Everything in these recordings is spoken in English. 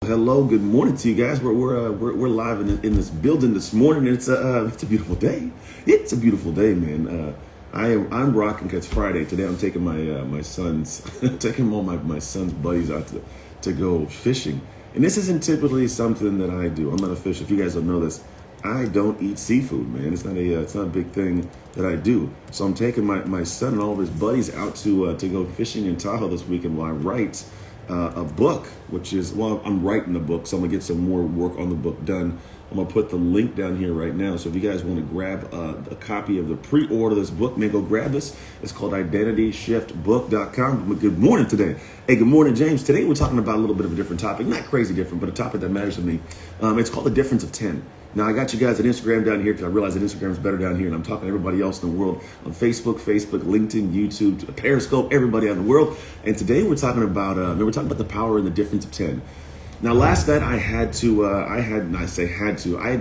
Hello, good morning to you guys. We're live in this building this morning. And it's a beautiful day. It's a beautiful day, man. I'm rocking 'cause it's Friday today. I'm taking my son's taking all my son's buddies out to go fishing. And this isn't typically something that I do. I'm not a fisher. If you guys don't know this, I don't eat seafood, man. It's not a big thing that I do. So I'm taking my son and all of his buddies out to go fishing in Tahoe this weekend while I write a book, I'm writing a book, so I'm gonna get some more work on the book done. I'm gonna put the link down here right now. So if you guys want to grab a copy of the pre-order this book, man, go grab this. It's called IdentityShiftBook.com. Good morning today. Hey, good morning, James. Today we're talking about a little bit of a different topic, not crazy different, but a topic that matters to me. It's called the difference of 10. Now, I got you guys at Instagram down here because I realize that Instagram is better down here, and I'm talking to everybody else in the world on Facebook, LinkedIn, YouTube, Periscope, everybody out in the world. And today we're talking about the power and the difference of 10. Now, last night I had to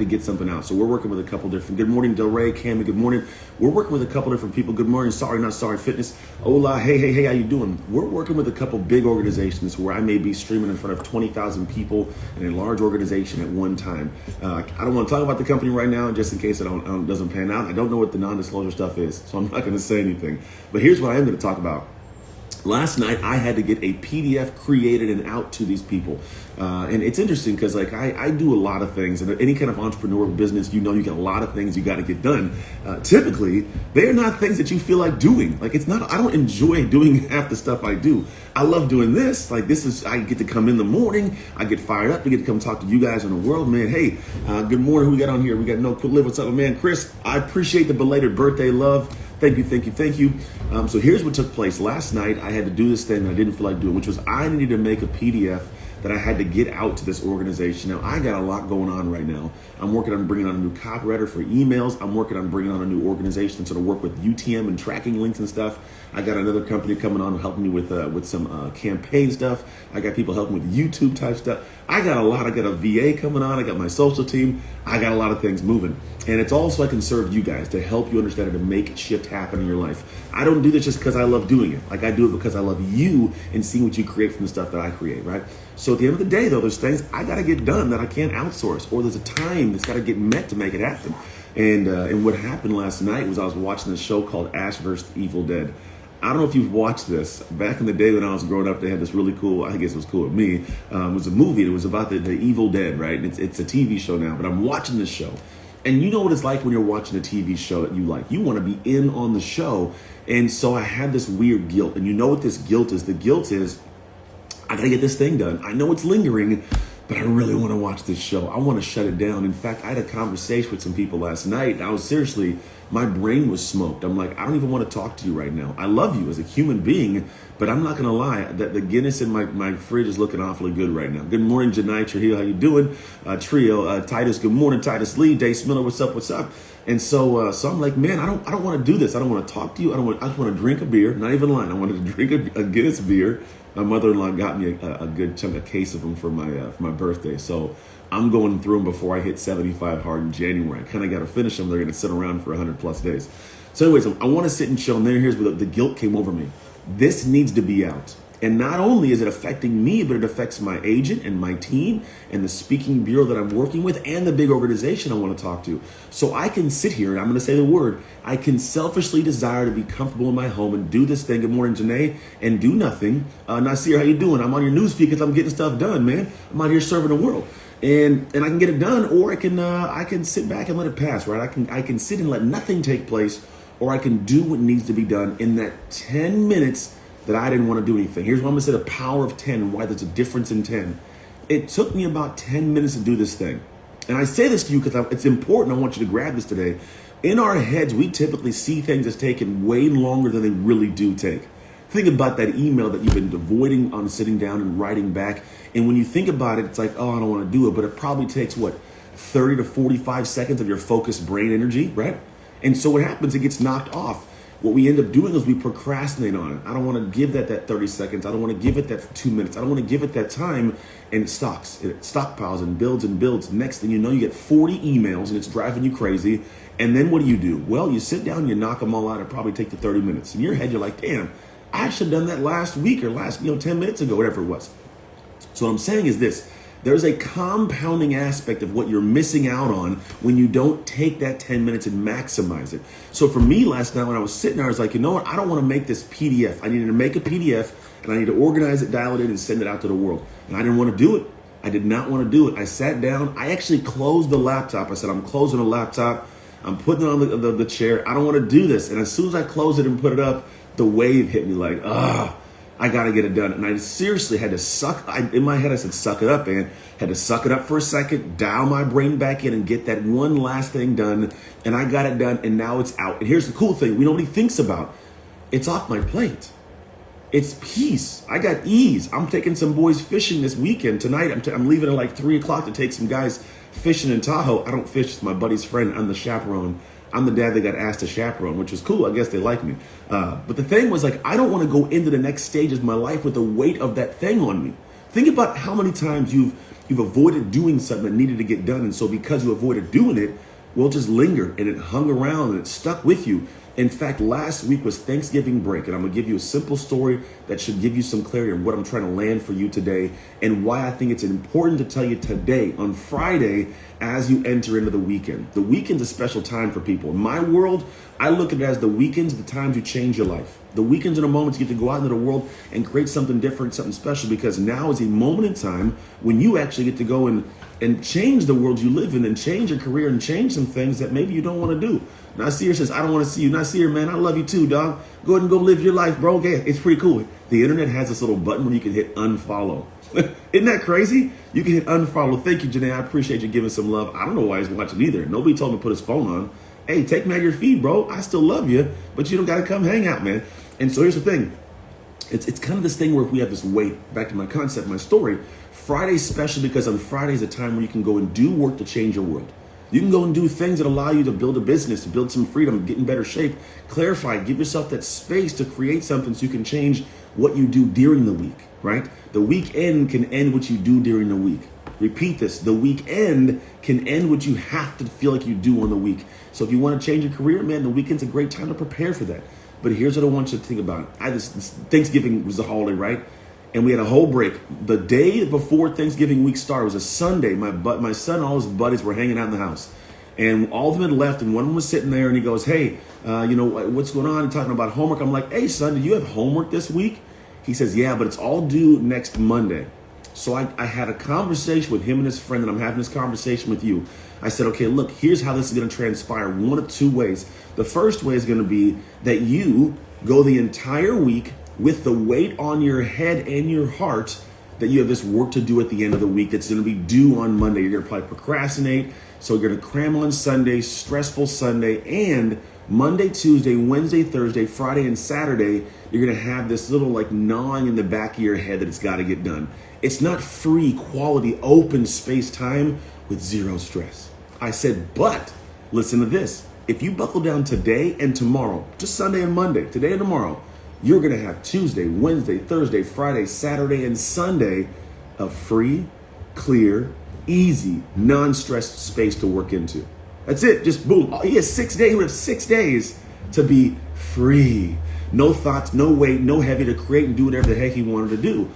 get something out. So we're working with a couple different. Good morning, Del Rey, Cammy. Good morning. We're working with a couple different people. Good morning. Sorry, not sorry. Fitness. Hola. Hey. How you doing? We're working with a couple big organizations where I may be streaming in front of 20,000 people in a large organization at one time. I don't want to talk about the company right now, just in case it doesn't pan out. I don't know what the non-disclosure stuff is, so I'm not going to say anything. But here's what I am going to talk about. Last night, I had to get a PDF created and out to these people. And it's interesting because I do a lot of things. And any kind of entrepreneurial business, you got a lot of things you got to get done. Typically, they're not things that you feel like doing. I don't enjoy doing half the stuff I do. I love doing this. I get to come in the morning. I get fired up. I get to come talk to you guys in the world, man. Hey, good morning. Who we got on here? We got No Could Live. What's up, man? Chris, I appreciate the belated birthday love. Thank you. So here's what took place. Last night, I had to do this thing that I didn't feel like doing, which was I needed to make a PDF that I had to get out to this organization. Now, I got a lot going on right now. I'm working on bringing on a new copywriter for emails. I'm working on bringing on a new organization to work with UTM and tracking links and stuff. I got another company coming on helping me with some campaign stuff. I got people helping with YouTube type stuff. I got a VA coming on. I got my social team. I got a lot of things moving. And it's all so I can serve you guys to help you understand how to make shift happen in your life. I don't do this just because I love doing it. I do it because I love you and seeing what you create from the stuff that I create, right? So at the end of the day, though, there's things I got to get done that I can't outsource, or there's a time that's got to get met to make it happen. And what happened last night was I was watching this show called Ash vs. Evil Dead. I don't know if you've watched this. Back in the day when I was growing up, they had this really cool, I guess it was cool with me, it was a movie. It was about the Evil Dead, right? And it's a TV show now, but I'm watching this show. And you know what it's like when you're watching a TV show that you like. You want to be in on the show. And so I had this weird guilt. And you know what this guilt is? The guilt is, I got to get this thing done. I know it's lingering, but I really want to watch this show. I want to shut it down. In fact, I had a conversation with some people last night. My brain was smoked. I'm like, I don't even want to talk to you right now. I love you as a human being, but I'm not going to lie. That the Guinness in my fridge is looking awfully good right now. Good morning, Janai Trujillo. How you doing? Trio, Titus. Good morning, Titus Lee. Dave Miller. What's up? And so I'm like, man, I don't want to do this. I don't want to talk to you. I just want to drink a beer. Not even lying. I wanted to drink a Guinness beer. My mother-in-law got me a good chunk, a case of them for my birthday. So I'm going through them before I hit 75 hard in January. I kind of got to finish them. They're going to sit around for 100 plus days. So anyways, I want to sit and chill. And then here's where the guilt came over me. This needs to be out. And not only is it affecting me, but it affects my agent and my team and the speaking bureau that I'm working with and the big organization I want to talk to. So I can sit here, and I'm going to say the word, I can selfishly desire to be comfortable in my home and do this thing. Good morning, Janae, and do nothing. Nasir, how you doing? I'm on your news feed because I'm getting stuff done, man. I'm out here serving the world. And I can get it done, or I can sit back and let it pass, right? I can sit and let nothing take place, or I can do what needs to be done in that 10 minutes that I didn't want to do anything. Here's what I'm going to say, the power of 10 and why there's a difference in 10. It took me about 10 minutes to do this thing. And I say this to you because it's important. I want you to grab this today. In our heads, we typically see things as taking way longer than they really do take. Think about that email that you've been avoiding on sitting down and writing back. And when you think about it, it's like, oh, I don't want to do it. But it probably takes, 30 to 45 seconds of your focused brain energy, right? And so what happens, it gets knocked off. What we end up doing is we procrastinate on it. I don't want to give that 30 seconds. I don't want to give it that 2 minutes. I don't want to give it that time. And it stockpiles and builds. Next thing you know, you get 40 emails and it's driving you crazy. And then what do? Well, you sit down, you knock them all out. It probably take you 30 minutes. In your head, you're like, damn, I should have done that last week or 10 minutes ago, whatever it was. So what I'm saying is this. There's a compounding aspect of what you're missing out on when you don't take that 10 minutes and maximize it. So for me last night when I was sitting there, I was like, you know what? I don't want to make this PDF. I needed to make a PDF and I need to organize it, dial it in, and send it out to the world. And I didn't want to do it. I did not want to do it. I sat down. I actually closed the laptop. I said, I'm closing the laptop. I'm putting it on the chair. I don't want to do this. And as soon as I closed it and put it up, the wave hit me like, I got to get it done. And I seriously had to in my head, I said, suck it up, man. Had to suck it up for a second, dial my brain back in and get that one last thing done. And I got it done and now it's out. And here's the cool thing nobody thinks about. It's off my plate. It's peace. I got ease. I'm taking some boys fishing this weekend. Tonight, I'm leaving at like 3 o'clock to take some guys fishing in Tahoe. I don't fish. It's my buddy's friend. I'm the chaperone. I'm the dad that got asked to chaperone, which is cool. I guess they like me. But the thing was like, I don't want to go into the next stages of my life with the weight of that thing on me. Think about how many times you've avoided doing something that needed to get done. And so because you avoided doing it, well, it just lingered and it hung around and it stuck with you. In fact, last week was Thanksgiving break, and I'm going to give you a simple story that should give you some clarity on what I'm trying to land for you today and why I think it's important to tell you today on Friday as you enter into the weekend. The weekend's a special time for people. In my world, I look at it as the weekends, the times you change your life. The weekends are the moments you get to go out into the world and create something different, something special, because now is a moment in time when you actually get to go and change the world you live in and change your career and change some things that maybe you don't want to do. Nasir says, I don't want to see you. Nasir, man, I love you too, dog. Go ahead and go live your life, bro. Okay, it's pretty cool. The internet has this little button where you can hit unfollow. Isn't that crazy? You can hit unfollow. Thank you, Janae. I appreciate you giving some love. I don't know why he's watching either. Nobody told him to put his phone on. Hey, take me out of your feed, bro. I still love you, but you don't got to come hang out, man. And so here's the thing. It's kind of this thing where if we have this weight, back to my concept, my story, Friday's special because on Friday is a time where you can go and do work to change your world. You can go and do things that allow you to build a business, to build some freedom, get in better shape, clarify, give yourself that space to create something so you can change what you do during the week, right? The weekend can end what you do during the week. Repeat this. The weekend can end what you have to feel like you do on the week. So if you want to change your career, man, the weekend's a great time to prepare for that. But here's what I want you to think about. This Thanksgiving was a holiday, right? And we had a whole break. The day before Thanksgiving week started was a Sunday. My son and all his buddies were hanging out in the house. And all of them had left, and one of them was sitting there, and he goes, hey, what's going on? And talking about homework. I'm like, hey, son, do you have homework this week? He says, yeah, but it's all due next Monday. So I had a conversation with him and his friend, and I'm having this conversation with you. I said, okay, look, here's how this is going to transpire. One of two ways. The first way is going to be that you go the entire week with the weight on your head and your heart that you have this work to do at the end of the week that's going to be due on Monday. You're going to probably procrastinate. So you're going to cram on Sunday, stressful Sunday, and Monday, Tuesday, Wednesday, Thursday, Friday, and Saturday, you're going to have this little like gnawing in the back of your head that it's got to get done. It's not free, quality, open space time with zero stress. I said, but listen to this. If you buckle down today and tomorrow, just Sunday and Monday, today and tomorrow, you're going to have Tuesday, Wednesday, Thursday, Friday, Saturday, and Sunday of free, clear, easy, non-stressed space to work into. That's it. Just boom. He has 6 days. We have 6 days to be free. No thoughts, no weight, no heavy to create and do whatever the heck he wanted to do.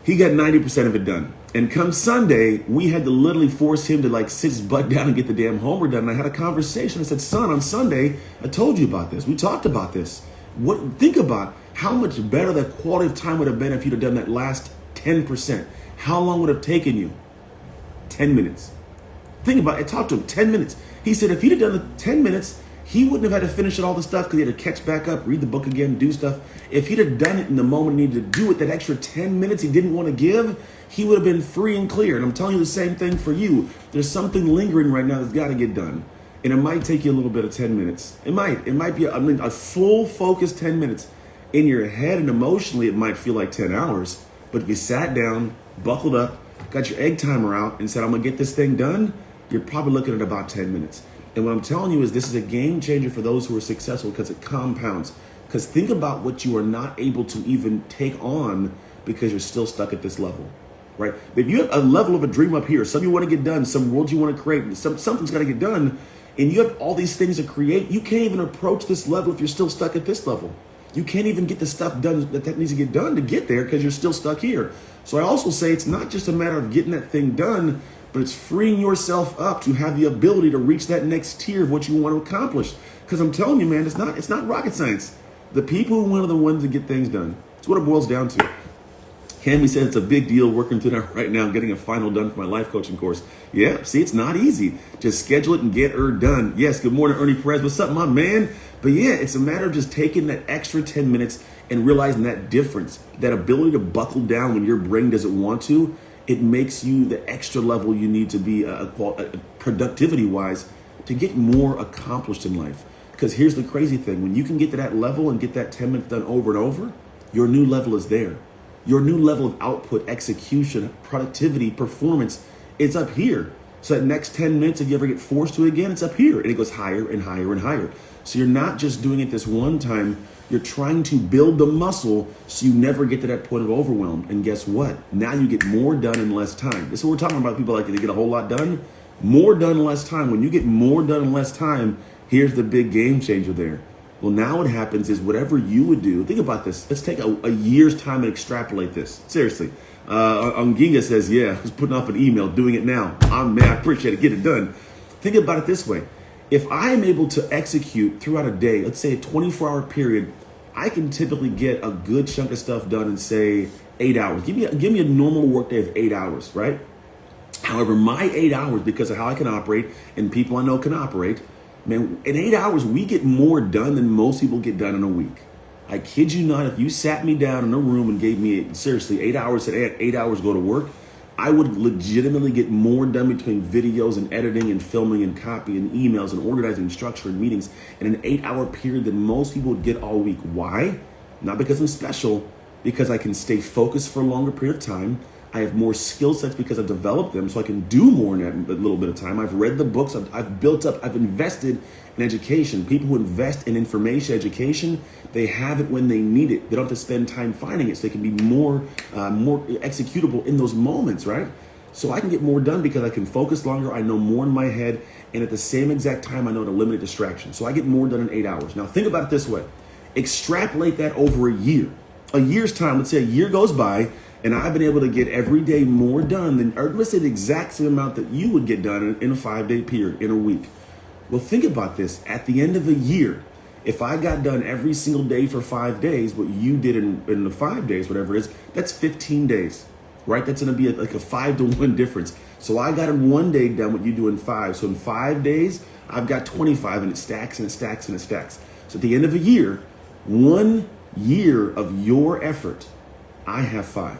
He got 90% of it done. And come Sunday, we had to literally force him to like sit his butt down and get the damn homework done. And I had a conversation. I said, son, on Sunday, I told you about this. We talked about this. Think about how much better that quality of time would have been if you'd have done that last 10%. How long would it have taken you? 10 minutes. Think about it. I talked to him 10 minutes. He said if he'd have done the 10 minutes, he wouldn't have had to finish all the stuff because he had to catch back up, read the book again, do stuff. If he'd have done it in the moment he needed to do it, that extra 10 minutes he didn't want to give, he would have been free and clear. And I'm telling you the same thing for you. There's something lingering right now that's got to get done. And it might take you a little bit of 10 minutes. It might be a full focused 10 minutes. In your head and emotionally, it might feel like 10 hours. But if you sat down, buckled up, got your egg timer out and said, I'm going to get this thing done, you're probably looking at about 10 minutes. And what I'm telling you is this is a game changer for those who are successful because it compounds. Because think about what you are not able to even take on because you're still stuck at this level, right? If you have a level of a dream up here, something you want to get done, some world you want to create, something's got to get done, and you have all these things to create, you can't even approach this level if you're still stuck at this level. You can't even get the stuff done that needs to get done to get there because you're still stuck here. So I also say it's not just a matter of getting that thing done, but it's freeing yourself up to have the ability to reach that next tier of what you want to accomplish. Because I'm telling you, man, it's not rocket science. The people who are the ones that get things done. It's what it boils down to. Cammy said it's a big deal working through that right now, getting a final done for my life coaching course. Yeah, see, it's not easy. Just schedule it and get her done. Yes, good morning, Ernie Perez. What's up, my man? But yeah, it's a matter of just taking that extra 10 minutes and realizing that difference, that ability to buckle down when your brain doesn't want to. It makes you the extra level you need to be productivity-wise to get more accomplished in life. Because here's the crazy thing. When you can get to that level and get that 10 minutes done over and over, your new level is there. Your new level of output, execution, productivity, performance, it's up here. So that next 10 minutes, if you ever get forced to it again, it's up here. And it goes higher and higher and higher. So you're not just doing it this one time. You're trying to build the muscle so you never get to that point of overwhelm. And guess what? Now you get more done in less time. This is what we're talking about. People like to get a whole lot done. More done in less time. When you get more done in less time, here's the big game changer there. Well, now what happens is whatever you would do, think about this. Let's take a year's time and extrapolate this. Seriously. Onginga says, yeah, I was putting off an email, doing it now. I appreciate it. Get it done. Think about it this way. If I am able to execute throughout a day, let's say a 24-hour period, I can typically get a good chunk of stuff done in, say, 8 hours. Give me a normal workday of 8 hours, right? However, my 8 hours, because of how I can operate and people I know can operate, man, in 8 hours, we get more done than most people get done in a week. I kid you not, if you sat me down in a room and gave me, seriously, 8 hours, said 8 hours go to work, I would legitimately get more done between videos and editing and filming and copy and emails and organizing and structure and meetings in an 8 hour period than most people would get all week. Why? Not because I'm special, because I can stay focused for a longer period of time. I have more skill sets because I've developed them, so I can do more in that little bit of time. I've read the books, I've built up, I've invested in education. People who invest in information education, they have it when they need it. They don't have to spend time finding it, so they can be more executable in those moments, right? So I can get more done because I can focus longer, I know more in my head, and at the same exact time, I know to eliminate distraction. So I get more done in 8 hours. Now think about it this way. Extrapolate that over a year. A year's time, let's say a year goes by, and I've been able to get every day more done than, or let's say the exact same amount that you would get done in a 5-day period, in a week. Well, think about this. At the end of a year, if I got done every single day for 5 days, what you did in the 5 days, whatever it is, that's 15 days, right? That's going to be like a 5-to-1 difference. So I got in 1 day done what you do in 5. So in 5 days, I've got 25, and it stacks and it stacks and it stacks. So at the end of a year, 1 year of your effort, I have 5.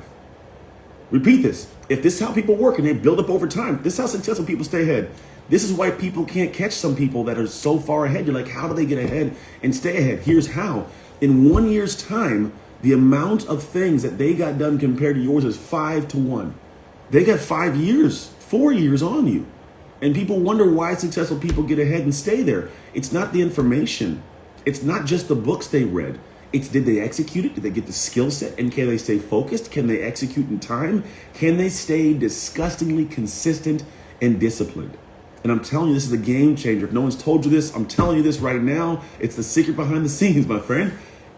Repeat this. If this is how people work and they build up over time, this is how successful people stay ahead. This is why people can't catch some people that are so far ahead. You're like, how do they get ahead and stay ahead? Here's how. In 1 year's time, the amount of things that they got done compared to yours is 5-to-1. They got 5 years, 4 years on you. And people wonder why successful people get ahead and stay there. It's not the information. It's not just the books they read. It's, did they execute it? Did they get the skill set? And can they stay focused? Can they execute in time? Can they stay disgustingly consistent and disciplined? And I'm telling you, this is a game changer. If no one's told you this, I'm telling you this right now. It's the secret behind the scenes, my friend.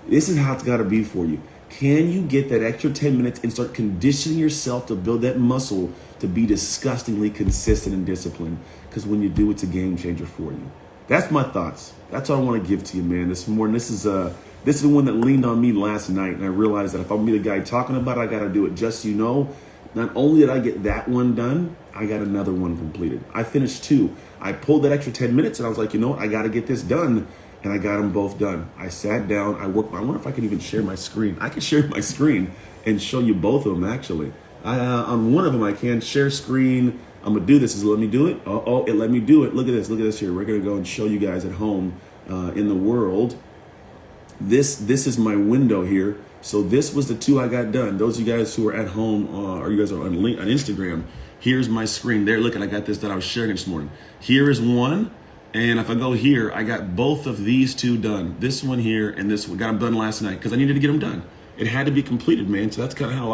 This is how it's got to be for you. Can you get that extra 10 minutes and start conditioning yourself to build that muscle to be disgustingly consistent and disciplined? Because when you do, it's a game changer for you. That's my thoughts. That's what I want to give to you, man, this morning. This is the one that leaned on me last night, and I realized that if I'm going to be the guy talking about it, I got to do it. Just so you know, not only did I get that one done, I got another one completed. I finished 2. I pulled that extra 10 minutes, and I was like, you know what? I got to get this done, and I got them both done. I sat down. I worked. I wonder if I can even share my screen. I can share my screen and show you both of them, actually. On one of them, I can share screen. I'm going to do this. Does it let me do it? Oh, it let me do it. Look at this. Look at this here. We're going to go and show you guys at home in the world. This is my window here. So this was the 2 I got done. Those of you guys who are at home or you guys are on Instagram, here's my screen there. Look, I got this that I was sharing this morning. Here is one. And if I go here, I got both of these 2 done. This one here and this one. Got them done last night because I needed to get them done. It had to be completed, man. So that's kind of how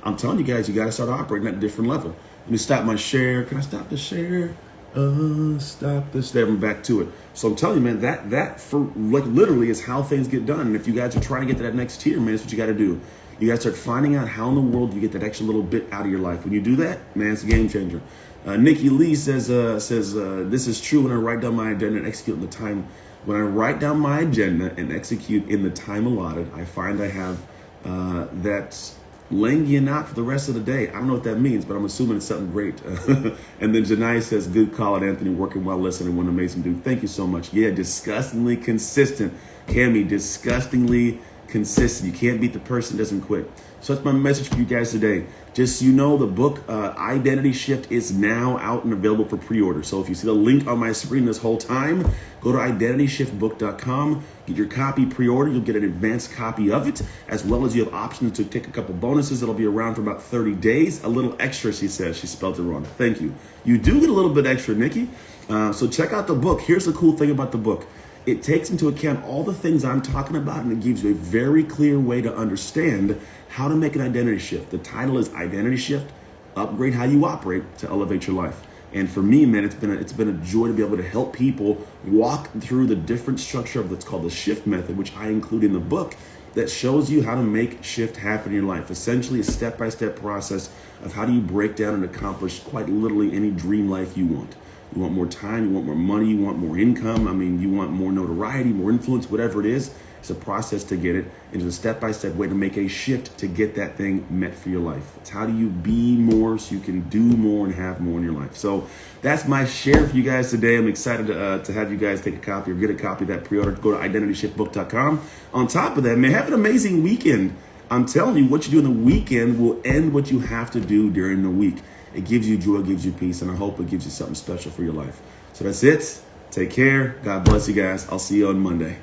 I'm telling you guys, you got to start operating at a different level. Let me stop my share. Can I stop the share? Stop this. There, I'm back to it. So I'm telling you, man, that for like literally is how things get done. And if you guys are trying to get to that next tier, man, that's what you got to do. You got to start finding out how in the world you get that extra little bit out of your life. When you do that, man, it's a game changer. Nikki Lee says this is true when I write down my agenda and execute in the time. When I write down my agenda and execute in the time allotted, I find I have that laying out for the rest of the day. I don't know what that means, but I'm assuming it's something great. And then Janai says, good call it, Anthony, working well, listening, one amazing dude. Thank you so much. Yeah, disgustingly consistent. Cammy, disgustingly consistent. You can't beat the person that doesn't quit. So that's my message for you guys today. Just so you know, the book Identity Shift is now out and available for pre-order. So if you see the link on my screen this whole time, go to identityshiftbook.com, get your copy pre-order. You'll get an advanced copy of it, as well as you have options to take a couple bonuses that'll be around for about 30 days. A little extra, she says. She spelled it wrong. Thank you. You do get a little bit extra, Nikki. So check out the book. Here's the cool thing about the book. It takes into account all the things I'm talking about, and it gives you a very clear way to understand how to make an identity shift. The title is Identity Shift, Upgrade How You Operate to Elevate Your Life. And for me, man, it's been a joy to be able to help people walk through the different structure of what's called the shift method, which I include in the book, that shows you how to make shift happen in your life. Essentially a step-by-step process of how do you break down and accomplish quite literally any dream life you want. You want more time, you want more money, you want more income. I mean, you want more notoriety, more influence, whatever it is. It's a process to get it. It's a step-by-step way to make a shift to get that thing met for your life. It's how do you be more so you can do more and have more in your life. So that's my share for you guys today. I'm excited to have you guys take a copy or get a copy of that pre-order. Go to identityshiftbook.com. On top of that, man, have an amazing weekend. I'm telling you, what you do in the weekend will end what you have to do during the week. It gives you joy, it gives you peace, and I hope it gives you something special for your life. So that's it. Take care. God bless you guys. I'll see you on Monday.